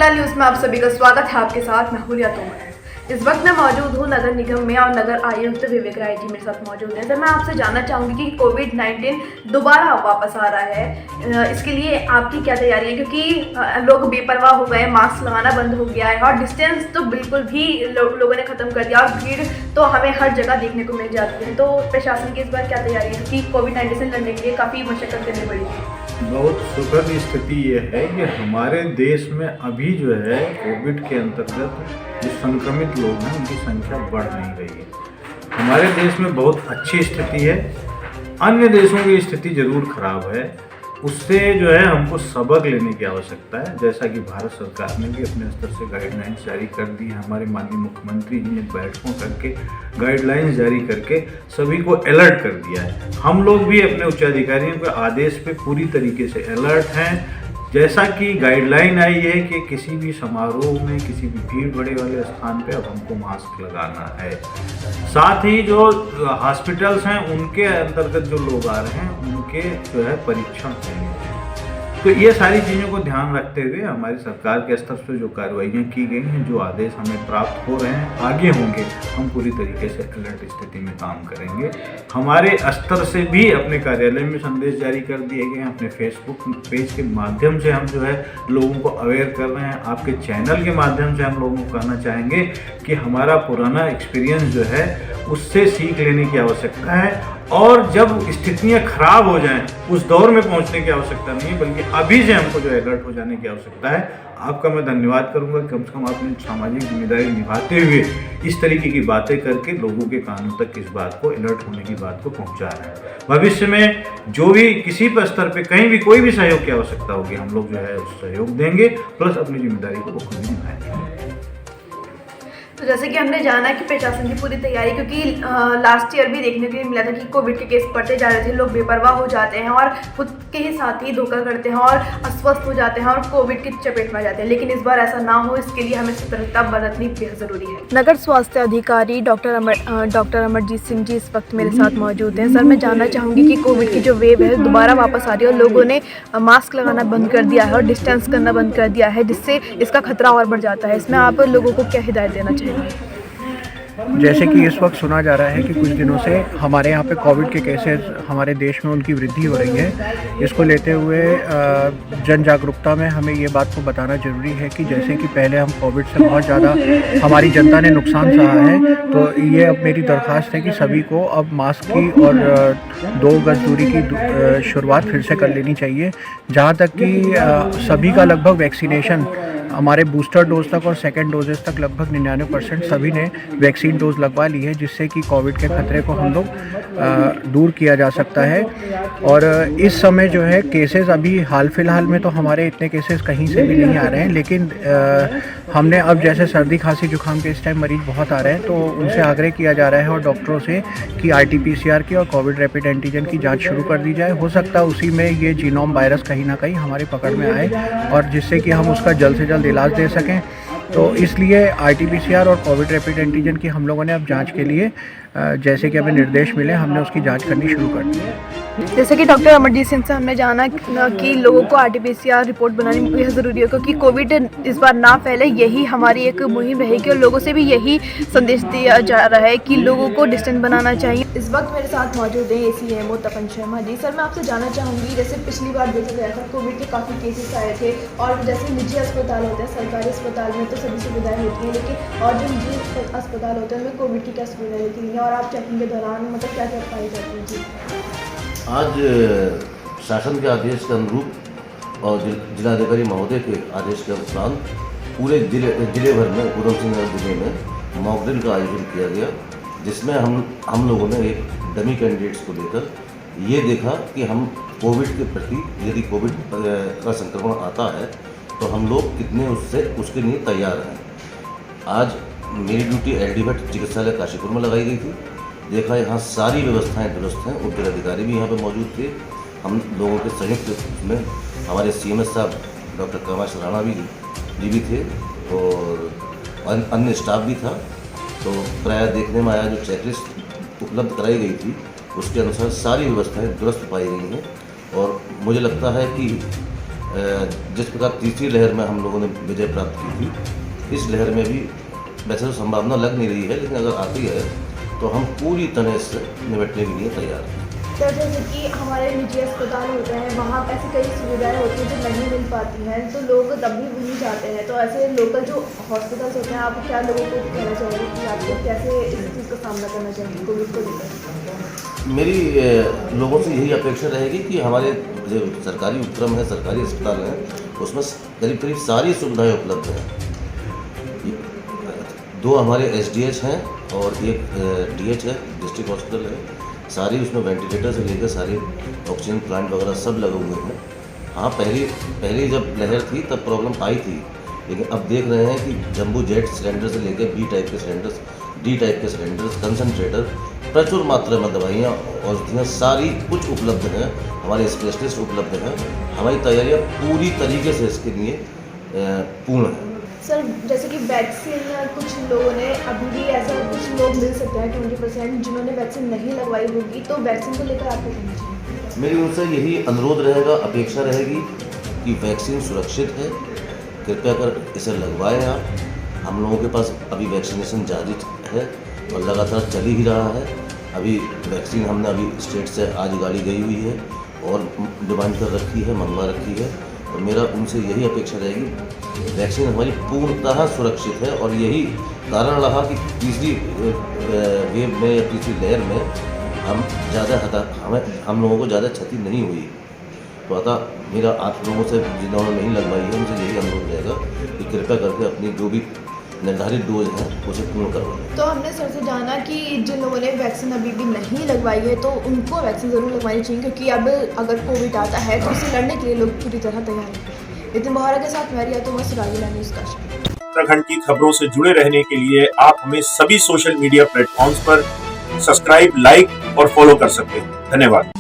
फिलहाल न्यूज में आप सभी का स्वागत है। आपके साथ मैं हुलिया तोमर। इस वक्त मैं मौजूद हूँ नगर निगम में और नगर आयुक्त विवेक राय जी मेरे साथ मौजूद है। सर, मैं आपसे जानना चाहूँगी कि कोविड-19 दोबारा वापस आ रहा है, इसके लिए आपकी क्या तैयारी है? क्योंकि लोग बेपरवाह हो गए, मास्क लगाना बंद हो गया है और डिस्टेंस तो बिल्कुल भी लोगों ने ख़त्म कर दिया और भीड़ तो हमें हर जगह देखने को मिल जाती है। तो प्रशासन की इस बार क्या तैयारी है? क्योंकि कोविड-19 से लड़ने के लिए काफ़ी मशक्कत करनी पड़ी। बहुत सुखद स्थिति ये है कि हमारे देश में अभी जो है कोविड के अंतर्गत जो संक्रमित लोग हैं उनकी संख्या बढ़ नहीं रही है। हमारे देश में बहुत अच्छी स्थिति है। अन्य देशों की स्थिति जरूर खराब है, उससे जो है हमको सबक लेने की आवश्यकता है। जैसा कि भारत सरकार ने भी अपने स्तर से गाइडलाइंस जारी कर दी है, हमारे माननीय मुख्यमंत्री जी ने बैठकों करके गाइडलाइंस जारी करके सभी को अलर्ट कर दिया है। हम लोग भी अपने उच्चाधिकारियों के आदेश पे पूरी तरीके से अलर्ट हैं। जैसा कि गाइडलाइन आई है कि किसी भी समारोह में, किसी भी भीड़ बड़े वाले स्थान पे अब हमको मास्क लगाना है। साथ ही जो हॉस्पिटल्स हैं उनके अंतर्गत जो लोग आ रहे हैं उनके जो है परीक्षण होंगे। तो ये सारी चीज़ों को ध्यान रखते हुए हमारी सरकार के स्तर से जो कार्रवाइयाँ की गई हैं, जो आदेश हमें प्राप्त हो रहे हैं, आगे होंगे, हम पूरी तरीके से अलर्ट स्थिति में काम करेंगे। हमारे स्तर से भी अपने कार्यालय में संदेश जारी कर दिए गए हैं, अपने फेसबुक पेज के माध्यम से हम जो है लोगों को अवेयर कर रहे हैं। आपके चैनल के माध्यम से हम लोगों को कहना चाहेंगे कि हमारा पुराना एक्सपीरियंस जो है उससे सीख लेने की आवश्यकता है और जब स्थितियां खराब हो जाएं उस दौर में पहुंचने की आवश्यकता नहीं है, बल्कि अभी से हमको जो अलर्ट हो जाने की आवश्यकता है। आपका मैं धन्यवाद करूंगा, कम से कम आपने सामाजिक जिम्मेदारी निभाते हुए इस तरीके की बातें करके लोगों के कानों तक इस बात को, अलर्ट होने की बात को पहुंचा रहे हैं। भविष्य में जो भी किसी पर स्तर पर कहीं भी कोई भी सहयोग की आवश्यकता होगी, हम लोग जो है उस सहयोग देंगे, प्लस अपनी जिम्मेदारी को खुद ही निभाएंगे। तो जैसे कि हमने जाना कि प्रशासन की पूरी तैयारी, क्योंकि लास्ट ईयर भी देखने के लिए मिला था कि कोविड के केस बढ़ते जा रहे थे, लोग बेपरवाह हो जाते हैं और खुद के ही साथ ही धोखा करते हैं और अस्वस्थ हो जाते हैं और कोविड की चपेट में आ जाते हैं। लेकिन इस बार ऐसा ना हो, इसके लिए हमें सतर्कता बरतनी बेहद ज़रूरी है। नगर स्वास्थ्य अधिकारी डॉक्टर अमरजीत सिंह जी इस वक्त मेरे साथ मौजूद हैं। सर, मैं जानना चाहूँगी कि कोविड की जो वेव है दोबारा वापस आ रही है और लोगों ने मास्क लगाना बंद कर दिया है और डिस्टेंस करना बंद कर दिया है, जिससे इसका खतरा और बढ़ जाता है। इसमें आप लोगों को क्या हिदायत देना चाहिए? जैसे कि इस वक्त सुना जा रहा है कि कुछ दिनों से हमारे यहाँ पे कोविड के केसेस हमारे देश में उनकी वृद्धि हो रही है। इसको लेते हुए जन जागरूकता में हमें ये बात को बताना ज़रूरी है कि जैसे कि पहले हम कोविड से बहुत ज़्यादा हमारी जनता ने नुकसान सहा है, तो ये अब मेरी दरख्वास्त है कि सभी को अब मास्क की और 2 गज दूरी की शुरुआत फिर से कर लेनी चाहिए। जहाँ तक कि सभी का लगभग वैक्सीनेशन हमारे बूस्टर डोज तक और सेकेंड डोजेस तक लगभग 99% सभी ने वैक्सीन डोज लगवा ली है, जिससे कि कोविड के खतरे को हम लोग दूर किया जा सकता है। और इस समय जो है केसेस अभी हाल फिलहाल में तो हमारे इतने केसेस कहीं से भी नहीं आ रहे हैं, लेकिन हमने अब जैसे सर्दी खांसी जुकाम के इस टाइम मरीज बहुत आ रहे हैं, तो उनसे आग्रह किया जा रहा है और डॉक्टरों से कि RT-PCR की और कोविड रैपिड एंटीजन की जाँच शुरू कर दी जाए। हो सकता है उसी में ये जीनोम वायरस कहीं ना कहीं हमारी पकड़ में आए और जिससे कि हम उसका जल्द से जल्द इलाज दे सकें। तो इसलिए RT-PCR और कोविड रैपिड एंटीजन की हम लोगों ने अब जांच के लिए जैसे कि हमें निर्देश मिले, हमने उसकी जांच करनी शुरू कर दी है। जैसे कि डॉक्टर अमरजीत सिंह से हमने जाना कि लोगों को RT-PCR रिपोर्ट बनानी बेहद ज़रूरी है, क्योंकि कोविड इस बार ना फैले, यही हमारी एक मुहिम रहेगी और लोगों से भी यही संदेश दिया जा रहा है कि लोगों को डिस्टेंस बनाना चाहिए। इस वक्त मेरे साथ मौजूद हैं ACMO तपन शर्मा जी। सर, मैं आपसे जानना चाहूँगी, जैसे पिछली बार देखा गया था कोविड के काफ़ी केसेस आए थे और जैसे निजी अस्पताल होते हैं, सरकारी अस्पताल में तो सभी सुविधाएँ होती हैं, लेकिन और जो निजी अस्पताल होते हैं उनमें कोविड की क्या सुविधाएँ होती हैं और आप चेकिंग के दौरान मतलब क्या क्या पाई जाती है? जी, आज शासन के आदेश के अनुरूप और जिलाधिकारी महोदय के आदेश के अनुसार पूरे जिले भर में उधम सिंह नगर जिले में मॉक ड्रिल का आयोजन किया गया, जिसमें हम लोगों ने एक डमी कैंडिडेट्स को लेकर ये देखा कि हम कोविड के प्रति यदि कोविड का संक्रमण आता है तो हम लोग कितने उसके लिए तैयार हैं। आज मेरी ड्यूटी LD भट्ट चिकित्सालय काशीपुर में लगाई गई थी। देखा यहाँ सारी व्यवस्थाएं दुरुस्त हैं, उपजिलाधिकारी भी यहाँ पे मौजूद थे। हम लोगों के संयुक्त में हमारे CMS साहब डॉक्टर कामाश राणा भी थे और अन्य स्टाफ भी था। तो प्राय देखने में आया जो चेकलिस्ट उपलब्ध कराई गई थी उसके अनुसार सारी व्यवस्थाएं दुरुस्त पाई गई हैं और मुझे लगता है कि जिस प्रकार तीसरी लहर में हम लोगों ने विजय प्राप्त की थी, इस लहर में भी वैसे तो संभावना लग नहीं रही है, लेकिन अगर आती है तो हम पूरी तरह से निपटने के लिए तैयार हैं। सर जैसे कि हमारे निजी अस्पताल होते हैं, वहाँ ऐसी कई सुविधाएं होती हैं जो नहीं मिल पाती हैं, तो लोग तब भी वहीं जाते हैं। तो ऐसे लोकल जो हॉस्पिटल्स होते हैं, आप क्या लोगों को कहना चाहेंगे कि आपको कैसे इस चीज़ का सामना करना चाहिए कोविड को लेकर? मेरी लोगों से यही अपेक्षा रहेगी कि हमारे जो सरकारी उपक्रम है, सरकारी अस्पताल हैं, उसमें करीब करीब सारी सुविधाएं उपलब्ध हैं। दो हमारे एसडीएच हैं और एक डीएच है, डिस्ट्रिक्ट हॉस्पिटल है। सारी उसमें वेंटिलेटर से लेकर सारे ऑक्सीजन प्लांट वगैरह सब लगे हुए हैं। हाँ, पहली जब लहर थी तब प्रॉब्लम आई थी, लेकिन अब देख रहे हैं कि जंबू जेट सिलेंडर से लेकर बी टाइप के सिलेंडर्स, डी टाइप के सिलेंडर्स, कंसनट्रेटर, प्रचुर मात्रा में दवाइयाँ, औषधियाँ सारी कुछ उपलब्ध हैं। हमारे स्पेशलिस्ट उपलब्ध हैं। हमारी तैयारियाँ पूरी तरीके से इसके लिए पूर्ण हैं। सर जैसे कि वैक्सीन कुछ लोगों ने अभी भी ऐसा कुछ लोग मिल सकते हैं 20% जिन्होंने वैक्सीन नहीं लगवाई होगी, तो वैक्सीन को लेकर आपको कहना चाहिए? मेरी उनसे यही अनुरोध रहेगा, अपेक्षा रहेगी कि वैक्सीन सुरक्षित है, कृपया कर इसे लगवाएं आप। हम लोगों के पास अभी वैक्सीनेशन जारी है और लगातार चल ही रहा है। अभी वैक्सीन हमने अभी स्टेट से आज गाड़ी गई हुई है और डिमांड कर रखी है, मंगवा रखी है। और मेरा उनसे यही अपेक्षा रहेगी, वैक्सीन हमारी पूर्णतः सुरक्षित है और यही कारण रहा कि तीसरी वेव में या तीसरी लहर में हम लोगों को ज़्यादा क्षति नहीं हुई। तो अतः मेरा आप लोगों से जिन्होंने नहीं लगवाई है उनसे यही अनुरोध रहेगा कि कृपया करके अपनी जो भी निर्धारित डोज है उसे पूर्ण करवाएं। तो हमने सर से जाना कि जिन लोगों ने वैक्सीन अभी भी नहीं लगवाई है तो उनको वैक्सीन ज़रूर लगवानी चाहिए, क्योंकि अब अगर कोविड आता है तो उसे लड़ने के लिए लोग पूरी तरह तैयार हैं। नितिन बोहरा के साथ मैं रिया तोमर, सराजुला न्यूज़ काश्मीर। उत्तराखंड की खबरों से जुड़े रहने के लिए आप हमें सभी सोशल मीडिया प्लेटफॉर्म्स पर सब्सक्राइब, लाइक और फॉलो कर सकते हैं। धन्यवाद।